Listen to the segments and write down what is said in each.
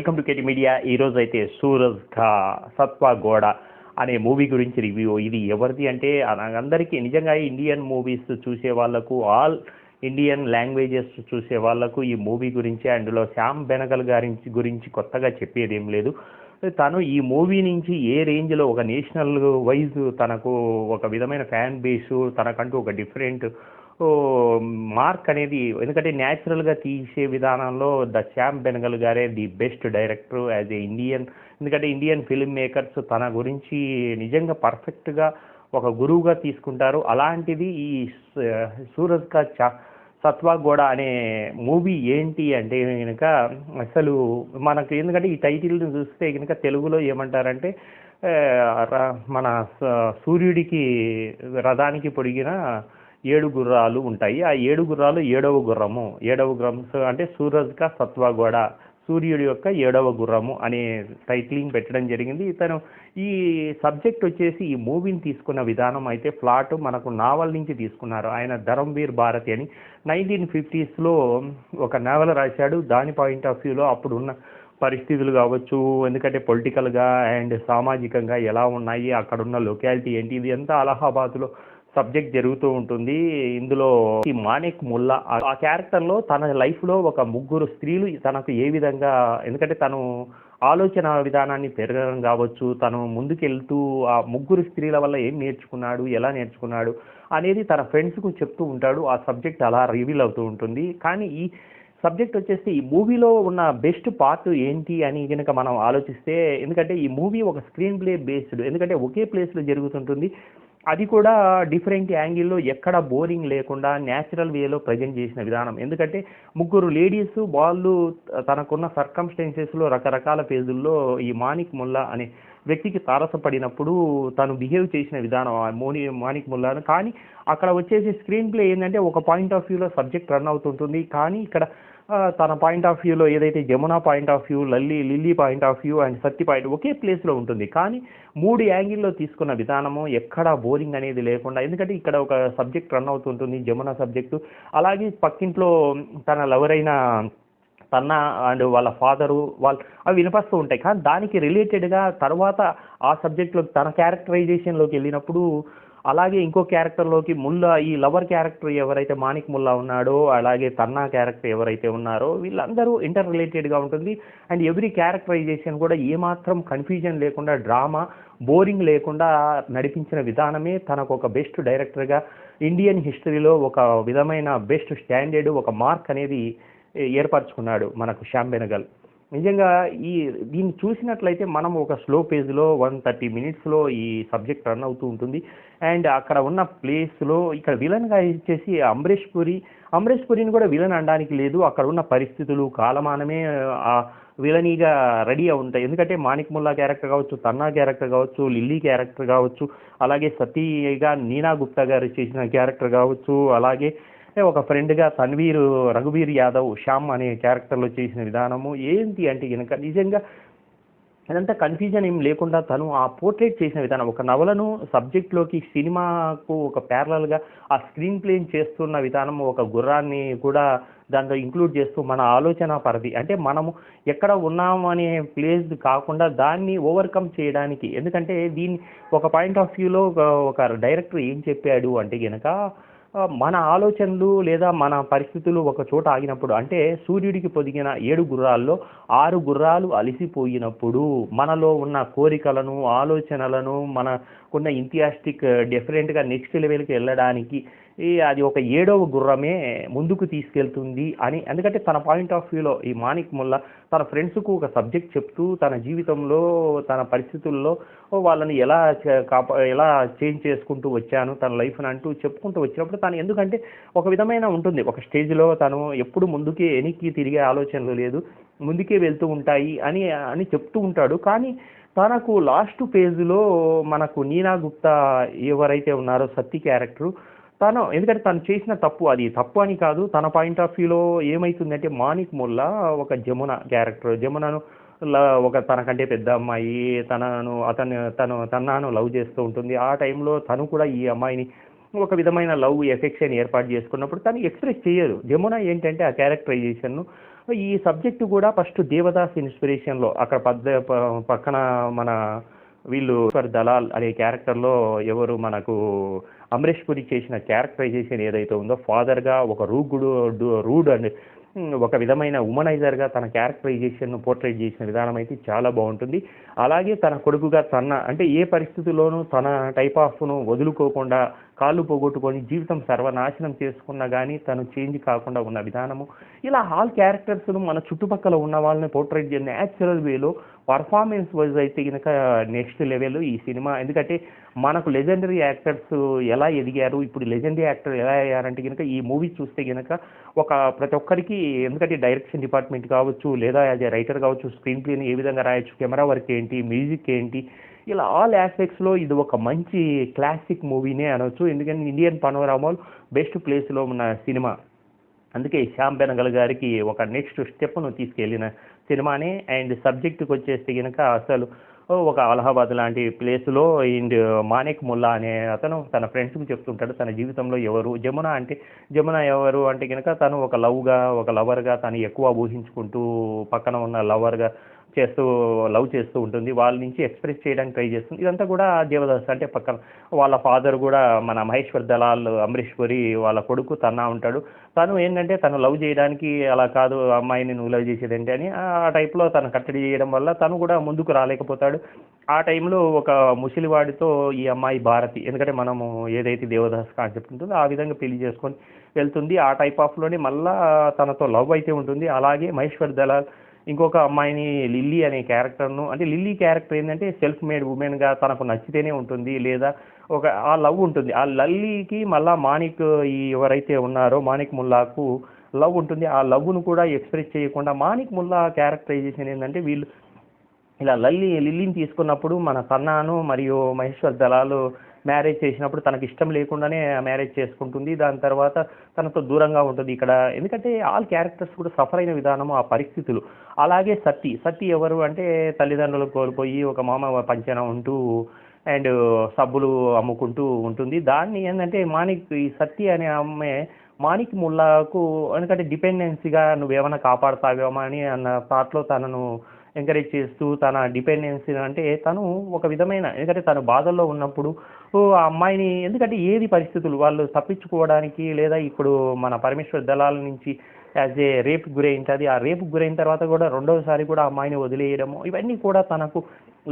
Welcome to KT media. ఈరోజు అయితే సూరజ్ కా సత్వా గోడ అనే మూవీ గురించి రివ్యూ. ఇది ఎవరిది అంటే అందరికీ నిజంగా ఇండియన్ మూవీస్ చూసే వాళ్ళకు, ఆల్ ఇండియన్ లాంగ్వేజెస్ చూసే వాళ్ళకు ఈ మూవీ గురించి, అందులో శ్యామ్ బెనగల్ గురించి కొత్తగా చెప్పేది ఏం లేదు. తను ఈ మూవీ నుంచి ఏ రేంజ్లో ఒక నేషనల్ వైజ్ తనకు ఒక విధమైన ఫ్యాన్ బేసు, తనకంటూ ఒక డిఫరెంట్ మార్క్ అనేది, ఎందుకంటే న్యాచురల్గా తీసే విధానంలో శ్యామ్ బెనగల్ గారే the best director as a Indian. ఎందుకంటే ఇండియన్ ఫిల్మ్ మేకర్స్ తన గురించి నిజంగా పర్ఫెక్ట్గా ఒక గురువుగా తీసుకుంటారు. అలాంటిది ఈ సూరజ్ కా సత్వా గోడ అనే మూవీ ఏంటి అంటే కనుక అసలు మనకు, ఎందుకంటే ఈ టైటిల్ని చూస్తే కనుక తెలుగులో ఏమంటారంటే మన సూర్యుడికి రథానికి పొడిగిన 7 గుర్రాలు ఉంటాయి. ఆ 7 గుర్రాలు ఏడవ గుర్రము అంటే సూరజ్ కా సత్వా గోడ, సూర్యుడి యొక్క 7వ గుర్రము అనే టైటిలింగ్ పెట్టడం జరిగింది. ఇతను ఈ సబ్జెక్ట్ వచ్చేసి ఈ మూవీని తీసుకున్న విధానం అయితే ఫ్లాట్ మనకు నావల్ నుంచి తీసుకున్నారు. ఆయన ధరంవీర్ భారతి అని 1950s ఒక నావల్ రాశాడు. దాని పాయింట్ ఆఫ్ వ్యూలో అప్పుడున్న పరిస్థితులు కావచ్చు, ఎందుకంటే పొలిటికల్గా అండ్ సామాజికంగా ఎలా ఉన్నాయి, అక్కడున్న లొకాలిటీ ఏంటి, ఇది అంతా అలహాబాద్లో సబ్జెక్ట్ జరుగుతూ ఉంటుంది. ఇందులో ఈ మాణిక్ ముల్లా ఆ క్యారెక్టర్లో తన లైఫ్లో ఒక 3 స్త్రీలు తనకు ఏ విధంగా, ఎందుకంటే తను ఆలోచన విధానాన్ని పెరగడం కావచ్చు, తను ముందుకెళ్తూ ఆ 3 స్త్రీల వల్ల ఏం నేర్చుకున్నాడు, ఎలా నేర్చుకున్నాడు అనేది తన ఫ్రెండ్స్కు చెప్తూ ఉంటాడు. ఆ సబ్జెక్ట్ అలా రివీల్ అవుతూ ఉంటుంది. కానీ ఈ సబ్జెక్ట్ వచ్చేసి ఈ మూవీలో ఉన్న బెస్ట్ పార్ట్ ఏంటి అని కనుక మనం ఆలోచిస్తే, ఎందుకంటే ఈ మూవీ ఒక స్క్రీన్ ప్లే బేస్డ్, ఎందుకంటే ఒకే ప్లేస్లో జరుగుతుంటుంది. అది కూడా డిఫరెంట్ యాంగిల్లో, ఎక్కడ బోరింగ్ లేకుండా న్యాచురల్ వేలో ప్రజెంట్ చేసిన విధానం. ఎందుకంటే 3 లేడీస్ వాళ్ళు తనకున్న సర్కమ్స్టెన్సెస్లో రకరకాల ఫేజుల్లో ఈ మాణిక్ ముల్లా అనే వ్యక్తికి తారసపడినప్పుడు తను బిహేవ్ చేసిన విధానం మాణిక్ ముల్లాను. కానీ అక్కడ వచ్చేసి స్క్రీన్ ప్లే ఏంటంటే ఒక పాయింట్ ఆఫ్ వ్యూలో సబ్జెక్ట్ రన్ అవుతుంటుంది. కానీ ఇక్కడ తన పాయింట్ ఆఫ్ వ్యూలో ఏదైతే Jamuna point of view, Lily point of view and Satti point ఒకే ప్లేస్లో ఉంటుంది. కానీ 3 యాంగిల్లో తీసుకున్న విధానము ఎక్కడా బోరింగ్ అనేది లేకుండా, ఎందుకంటే ఇక్కడ ఒక సబ్జెక్ట్ రన్ అవుతుంటుంది, జమునా సబ్జెక్టు, అలాగే పక్కింట్లో తన లవరైన తన్న అండ్ వాళ్ళ ఫాదరు అవి వినిపిస్తూ ఉంటాయి. కానీ దానికి రిలేటెడ్గా తర్వాత ఆ సబ్జెక్ట్లో తన క్యారెక్టరైజేషన్లోకి వెళ్ళినప్పుడు, అలాగే ఇంకో క్యారెక్టర్లోకి ముల్లా, ఈ లవర్ క్యారెక్టర్ ఎవరైతే మాణిక్ ముల్లా ఉన్నాడో, అలాగే తన్నా క్యారెక్టర్ ఎవరైతే ఉన్నారో, వీళ్ళందరూ ఇంటర్ రిలేటెడ్గా ఉంటుంది. అండ్ ఎవ్రీ క్యారెక్టరైజేషన్ కూడా ఏమాత్రం కన్ఫ్యూజన్ లేకుండా, డ్రామా బోరింగ్ లేకుండా నడిపించిన విధానమే తనకు ఒక బెస్ట్ డైరెక్టర్గా ఇండియన్ హిస్టరీలో ఒక విధమైన బెస్ట్ స్టాండర్డ్, ఒక మార్క్ అనేది ఏర్పరచుకున్నాడు మనకు శ్యామ్ బెనగల్. నిజంగా దీన్ని చూసినట్లయితే మనం ఒక స్లో పేజ్లో 130 minutesలో ఈ సబ్జెక్ట్ రన్ అవుతూ ఉంటుంది. అండ్ అక్కడ ఉన్న ప్లేస్లో ఇక్కడ విలన్గా ఇచ్చేసి అమరీష్ పురిని కూడా విలన్ అనడానికి లేదు. అక్కడ ఉన్న పరిస్థితులు, కాలమానమే ఆ విలనీగా రెడీ ఉంటాయి. ఎందుకంటే మాణిక్ ముల్లా క్యారెక్టర్ కావచ్చు, తన్నా క్యారెక్టర్ కావచ్చు, లిల్లీ క్యారెక్టర్ కావచ్చు, అలాగే సతీగా నీనా గుప్తా గారు చేసిన క్యారెక్టర్ కావచ్చు, అలాగే ఒక ఫ్రెండ్గా రఘువీర్ యాదవ్ శ్యామ్ అనే క్యారెక్టర్లో చేసిన విధానము ఏంటి అంటే కనుక నిజంగా అదంతా కన్ఫ్యూజన్ ఏం లేకుండా తను ఆ పోర్ట్రేట్ చేసిన విధానం, ఒక నవలను సబ్జెక్ట్లోకి సినిమాకు ఒక ప్యారలల్గా ఆ స్క్రీన్ ప్లేని చేస్తున్న విధానం, ఒక గుర్రాన్ని కూడా దాంట్లో ఇంక్లూడ్ చేస్తూ మన ఆలోచన పరిధి, అంటే మనము ఎక్కడ ఉన్నాము అనే ప్లేస్ కాకుండా దాన్ని ఓవర్కమ్ చేయడానికి. ఎందుకంటే దీన్ని ఒక పాయింట్ ఆఫ్ వ్యూలో ఒక డైరెక్టర్ ఏం చెప్పాడు అంటే కనుక, మన ఆలోచనలు లేదా మన పరిస్థితులు ఒక చోట ఆగినప్పుడు, అంటే సూర్యుడికి పొదిగిన 7 గుర్రాల్లో 6 గుర్రాలు అలసిపోయినప్పుడు మనలో ఉన్న కోరికలను, ఆలోచనలను, మనకున్న ఇంథియాస్టిక్ డిఫరెంట్గా నెక్స్ట్ లెవెల్కి వెళ్ళడానికి అది ఒక 7వ గుర్రమే ముందుకు తీసుకెళ్తుంది అని. ఎందుకంటే తన పాయింట్ ఆఫ్ వ్యూలో ఈ మాణిక్ ముల్లా తన ఫ్రెండ్స్కు ఒక సబ్జెక్ట్ చెప్తూ తన జీవితంలో, తన పరిస్థితుల్లో వాళ్ళని ఎలా చేంజ్ చేసుకుంటూ వచ్చాను తన లైఫ్ని అంటూ చెప్పుకుంటూ వచ్చినప్పుడు, తను ఎందుకంటే ఒక విధమైన ఉంటుంది, ఒక స్టేజ్లో తను ఎప్పుడు ముందుకే వెనక్కి తిరిగే ఆలోచనలు లేదు, ముందుకే వెళ్తూ ఉంటాయి అని చెప్తూ ఉంటాడు. కానీ తనకు లాస్ట్ పేజ్లో మనకు నీనా గుప్తా ఎవరైతే ఉన్నారో సత్తి క్యారెక్టరు, ఎందుకంటే తను చేసిన తప్పు, అది తప్పు అని కాదు, తన పాయింట్ ఆఫ్ వ్యూలో ఏమవుతుందంటే మాణిక్ ముల్లా ఒక జమునను ఒక తనకంటే పెద్ద అమ్మాయి తనను లవ్ చేస్తూ ఉంటుంది. ఆ టైంలో తను కూడా ఈ అమ్మాయిని ఒక విధమైన లవ్ ఎఫెక్షన్ ఏర్పాటు చేసుకున్నప్పుడు తను ఎక్స్ప్రెస్ చేయరు. జమున ఏంటంటే ఆ క్యారెక్టరైజేషన్ను ఈ సబ్జెక్ట్ కూడా ఫస్ట్ దేవదాస్ ఇన్స్పిరేషన్లో అక్కడ పక్కన మన వీళ్ళు దలాల్ అనే క్యారెక్టర్లో ఎవరు మనకు అమరీష్ పురి చేసిన క్యారెక్టరైజేషన్ ఏదైతే ఉందో ఫాదర్గా ఒక రూడ్ అండ్ ఒక విధమైన ఉమనైజర్గా తన క్యారెక్టరైజేషన్ను పోర్ట్రేట్ చేసిన విధానం అయితే చాలా బాగుంటుంది. అలాగే తన కొడుకుగా అంటే ఏ పరిస్థితుల్లోనూ తన టైప్ ఆఫ్ను వదులుకోకుండా కాళ్ళు పోగొట్టుకొని జీవితం సర్వనాశనం చేసుకున్నా కానీ తను చేంజ్ కాకుండా ఉన్న విధానము, ఇలా ఆల్ క్యారెక్టర్స్ను మన చుట్టుపక్కల ఉన్న వాళ్ళని పోర్ట్రేట్ చేసిన న్యాచురల్ వేలో పర్ఫార్మెన్స్ వైజ్ అయితే కనుక నెక్స్ట్ లెవెల్ ఈ సినిమా. ఎందుకంటే మనకు లెజెండరీ యాక్టర్స్ ఎలా ఎదిగారు, ఇప్పుడు లెజెండరీ యాక్టర్ ఎలా అయ్యారంటే కనుక ఈ మూవీ చూస్తే కనుక ప్రతి ఒక్కరికి, ఎందుకంటే డైరెక్షన్ డిపార్ట్మెంట్ కావచ్చు, లేదా యాజ్ ఏ రైటర్ కావచ్చు, స్క్రీన్ ప్లేని ఏ విధంగా రాయొచ్చు, కెమెరా వర్క్ ఏంటి, మ్యూజిక్ ఏంటి, ఇలా ఆల్ ఆస్పెక్ట్స్లో ఇది ఒక మంచి క్లాసిక్ మూవీనే అనొచ్చు. ఎందుకంటే ఇండియన్ పనోరామాలో బెస్ట్ ప్లేస్లో ఉన్న సినిమా. అందుకే శ్యామ్ బెనగల్ గారికి ఒక నెక్స్ట్ స్టెప్ను తీసుకెళ్ళిన సినిమానే. అండ్ సబ్జెక్టుకి వచ్చేస్తే కనుక అసలు ఒక అలహాబాద్ లాంటి ప్లేస్లో అండ్ మానేక్ ముల్లా అనే అతను తన ఫ్రెండ్స్కి చెప్తుంటాడు తన జీవితంలో ఎవరు జమున ఎవరు అంటే కనుక తను ఒక లవర్గా తను ఎక్కువ ఊహించుకుంటూ పక్కన ఉన్న లవ్ చేస్తూ ఉంటుంది. వాళ్ళ నుంచి ఎక్స్ప్రెస్ చేయడానికి ట్రై చేస్తుంది. ఇదంతా కూడా దేవదాస్ అంటే పక్కన వాళ్ళ ఫాదర్ కూడా మన మహేశ్వర్ దలాల్, అమరీష్ పురి వాళ్ళ కొడుకు ఉంటాడు. తను ఏంటంటే తను లవ్ చేయడానికి అలా కాదు, అమ్మాయిని నువ్వు లవ్ చేసేదేంటి అని ఆ టైప్లో తను కట్టడి చేయడం వల్ల తను కూడా ముందుకు రాలేకపోతాడు. ఆ టైంలో ఒక ముసలివాడితో ఈ అమ్మాయి భారతి, ఎందుకంటే మనము ఏదైతే దేవదాస్ కాన్సెప్ట్ ఉంటుందో ఆ విధంగా పెళ్లి చేసుకొని వెళ్తుంది. ఆ టైప్ ఆఫ్లోనే మళ్ళా తనతో లవ్ అయితే ఉంటుంది. అలాగే మహేశ్వర్ దలాల్ ఇంకొక అమ్మాయిని లిల్లీ అనే క్యారెక్టర్ను, అంటే లిల్లీ క్యారెక్టర్ ఏంటంటే సెల్ఫ్ మేడ్ ఉమెన్గా తనకు నచ్చితేనే ఉంటుంది, లేదా ఆ లవ్ ఉంటుంది. ఆ లల్లీకి మళ్ళా మాణిక్ ఎవరైతే ఉన్నారో మాణిక్ ముల్లాకు లవ్ ఉంటుంది. ఆ లవ్ను కూడా ఎక్స్ప్రెస్ చేయకుండా మాణిక్ ముల్లా క్యారెక్టరైజేషన్ ఏంటంటే వీళ్ళు ఇలా లిల్లీని తీసుకున్నప్పుడు మన సన్నాను మరియు మహేశ్వర్ దళాలు మ్యారేజ్ చేసినప్పుడు తనకు ఇష్టం లేకుండానే మ్యారేజ్ చేసుకుంటుంది. దాని తర్వాత తనతో దూరంగా ఉంటుంది ఇక్కడ. ఎందుకంటే ఆల్ క్యారెక్టర్స్ కూడా సఫర్ అయిన విధానము, ఆ పరిస్థితులు. అలాగే సత్తి ఎవరు అంటే తల్లిదండ్రులు కోల్పోయి ఒక మామ పంచన ఉంటూ అండ్ సబ్బులు అమ్ముకుంటూ ఉంటుంది. దాన్ని ఏంటంటే ఈ సత్తి అనే అమ్మాయి మాణిక్ ముల్లాకు ఎందుకంటే డిపెండెన్సీగా నువ్వేమైనా కాపాడుతావేమో అని అన్న థాట్లో తనను ఎంకరేజ్ చేస్తూ తన డిపెండెన్సీ అంటే తను ఒక విధమైన, ఎందుకంటే తను బాధల్లో ఉన్నప్పుడు ఆ అమ్మాయిని, ఎందుకంటే ఏది పరిస్థితులు వాళ్ళు తప్పించుకోవడానికి, లేదా ఇప్పుడు మన పరమేశ్వర్ దళాల నుంచి యాజ్ ఏ రేపు గురైంటుంది. ఆ రేపు గురైన తర్వాత కూడా రెండవసారి కూడా అమ్మాయిని వదిలేయడము, ఇవన్నీ కూడా తనకు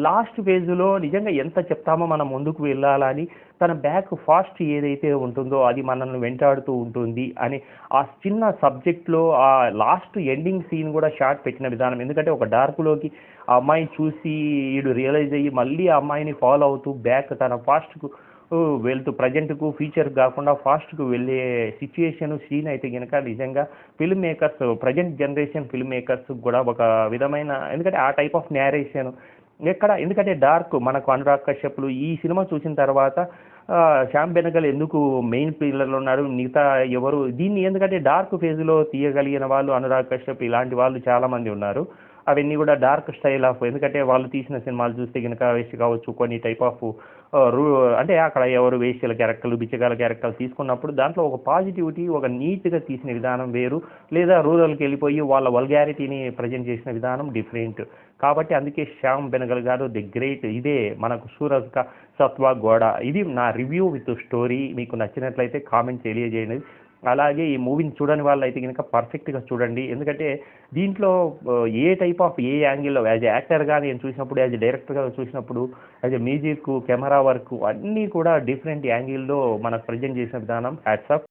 లాస్ట్ ఫేజ్లో నిజంగా ఎంత చెప్తామో మనం ముందుకు వెళ్ళాలని తన బ్యాక్ ఫాస్ట్ ఏదైతే ఉంటుందో అది మనల్ని వెంటాడుతూ ఉంటుంది అని ఆ చిన్న సబ్జెక్ట్లో ఆ లాస్ట్ ఎండింగ్ సీన్ కూడా షార్ట్ పెట్టిన విధానం. ఎందుకంటే ఒక డార్క్లోకి ఆ అమ్మాయిని చూసి వీడు రియలైజ్ అయ్యి మళ్ళీ ఆ అమ్మాయిని ఫాలో అవుతూ బ్యాక్ తన ఫాస్ట్కు వెళ్తూ ప్రజెంట్కు ఫ్యూచర్ కాకుండా ఫాస్ట్కు వెళ్ళే సిచ్యుయేషన్ సీన్ అయితే కనుక నిజంగా film makers, present generation film makers కూడా ఒక విధమైన, ఎందుకంటే ఆ టైప్ ఆఫ్ నేరేషన్ ఎందుకంటే డార్క్ మనకు అనురాగ్ కశ్యప్లు ఈ సినిమా చూసిన తర్వాత శ్యామ్ బెనగల్ ఎందుకు మెయిన్ పిల్లర్లో ఉన్నారు, మిగతా ఎవరు దీన్ని ఎందుకంటే డార్క్ ఫేజ్లో తీయగలిగిన వాళ్ళు అనురాగ్ కశ్యప్ ఇలాంటి వాళ్ళు చాలామంది ఉన్నారు. అవన్నీ కూడా డార్క్ స్టైల్ ఆఫ్, ఎందుకంటే వాళ్ళు తీసిన సినిమాలు చూస్తే కనుక వేస్ట్ కావచ్చు, కొన్ని టైప్ ఆఫ్ అంటే అక్కడ ఎవరు వేశ్యల క్యారెక్టర్లు, బిచ్చగాల క్యారెక్టర్లు తీసుకున్నప్పుడు దాంట్లో ఒక పాజిటివిటీ, ఒక నీట్గా తీసిన విధానం వేరు, లేదా రూరల్కి వెళ్ళిపోయి వాళ్ళ వల్గారిటీని ప్రజెంట్ చేసిన విధానం డిఫరెంట్. కాబట్టి అందుకే శ్యామ్ బెనగల్ గారు ది గ్రేట్. ఇదే మనకు సూరజ్ కా సత్వా గోడ. ఇది నా రివ్యూ విత్ స్టోరీ. మీకు నచ్చినట్లయితే కామెంట్ తెలియజేయండి. అలాగే ఈ మూవీని చూడని వాళ్ళు అయితే కనుక పర్ఫెక్ట్గా చూడండి. ఎందుకంటే దీంట్లో ఏ టైప్ ఆఫ్ ఏ యాంగిల్లో యాజ్ యాక్టర్గా నేను చూసినప్పుడు, యాజ్ డైరెక్టర్గా చూసినప్పుడు, యాజ్ మ్యూజిక్, కెమెరా వర్క్ అన్నీ కూడా డిఫరెంట్ యాంగిల్లో మనకు ప్రజెంట్ చేసిన విధానం హ్యాట్స్ ఆఫ్.